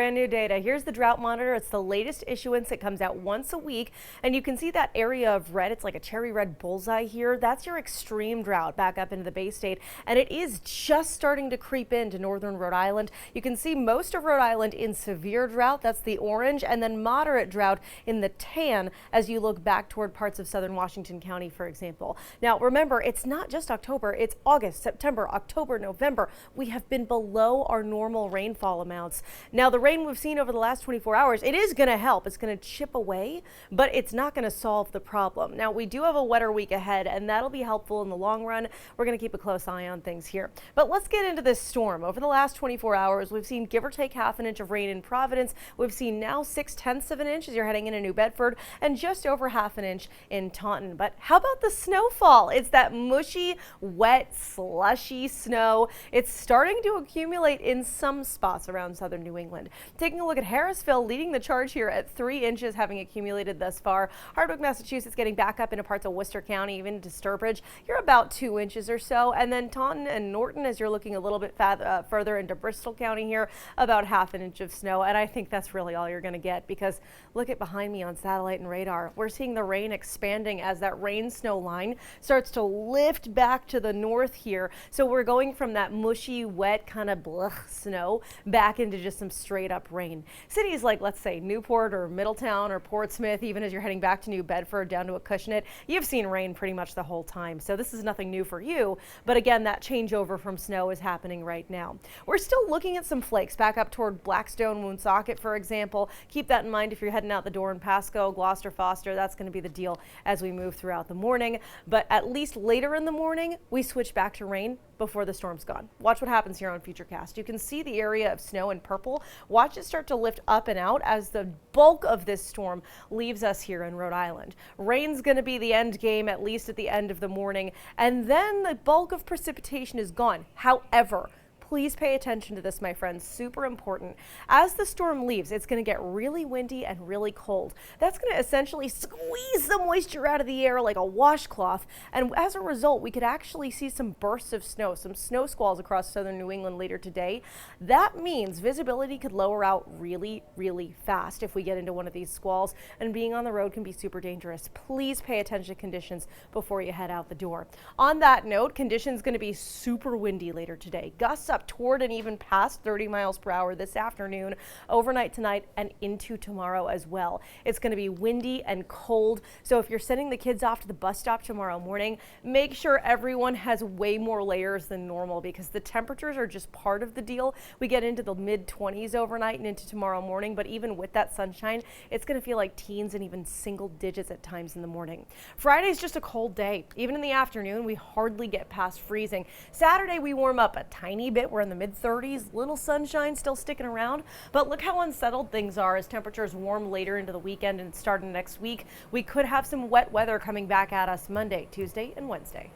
Brand new data. Here's the drought monitor. It's the latest issuance. It comes out once a week, and you can see that area of red. It's like a cherry red bullseye here. That's your extreme drought back up into the Bay State, and it is just starting to creep into northern Rhode Island. You can see most of Rhode Island in severe drought. That's the orange, and then moderate drought in the tan as you look back toward parts of southern Washington County, for example. Now, remember, it's not just October. It's August, September, October, November. We have been below our normal rainfall amounts. Now, the rain we've seen over the last 24 hours, it is going to help. It's going to chip away, but it's not going to solve the problem. Now, we do have a wetter week ahead, and that'll be helpful in the long run. We're going to keep a close eye on things here. But let's get into this storm. Over the last 24 hours, we've seen give or take half an inch of rain in Providence. We've seen now 6/10 of an inch as you're heading into New Bedford, and just over half an inch in Taunton. But how about the snowfall? It's that mushy, wet, slushy snow. It's starting to accumulate in some spots around southern New England. Taking a look at Harrisville, leading the charge here at 3 inches, having accumulated thus far. Hardwick, Massachusetts, getting back up into parts of Worcester County, even to Sturbridge. You're about 2 inches or so. And then Taunton and Norton, as you're looking a little bit further into Bristol County here, about half an inch of snow. And I think that's really all you're going to get, because look at behind me on satellite and radar. We're seeing the rain expanding as that rain snow line starts to lift back to the north here. So we're going from that mushy, wet kind of snow back into just some straight up rain. Cities like, let's say, Newport or Middletown or Portsmouth, even as you're heading back to New Bedford down to Acushnet, you've seen rain pretty much the whole time. So this is nothing new for you. But again, that changeover from snow is happening right now. We're still looking at some flakes back up toward Blackstone, Woonsocket, for example. Keep that in mind if you're heading out the door in Pasco, Gloucester, Foster. That's going to be the deal as we move throughout the morning. But at least later in the morning, we switch back to rain before the storm's gone. Watch what happens here on Futurecast. You can see the area of snow in purple. Watch it start to lift up and out as the bulk of this storm leaves us here in Rhode Island. Rain's going to be the end game, at least at the end of the morning, and then the bulk of precipitation is gone. However, please pay attention to this, my friends. Super important. As the storm leaves, it's going to get really windy and really cold. That's going to essentially squeeze the moisture out of the air like a washcloth. And as a result, we could actually see some bursts of snow, some snow squalls across southern New England later today. That means visibility could lower out really, really fast if we get into one of these squalls, and being on the road can be super dangerous. Please pay attention to conditions before you head out the door. On that note, conditions going to be super windy later today. Gusts up toward and even past 30 miles per hour this afternoon, overnight tonight, and into tomorrow as well. It's going to be windy and cold, so if you're sending the kids off to the bus stop tomorrow morning, make sure everyone has way more layers than normal, because the temperatures are just part of the deal. We get into the mid-20s overnight and into tomorrow morning, but even with that sunshine, it's going to feel like teens and even single digits at times in the morning. Friday's just a cold day. Even in the afternoon, we hardly get past freezing. Saturday, we warm up a tiny bit. We're in the mid-30s, little sunshine still sticking around, but look how unsettled things are as temperatures warm later into the weekend and starting next week. We could have some wet weather coming back at us Monday, Tuesday, and Wednesday.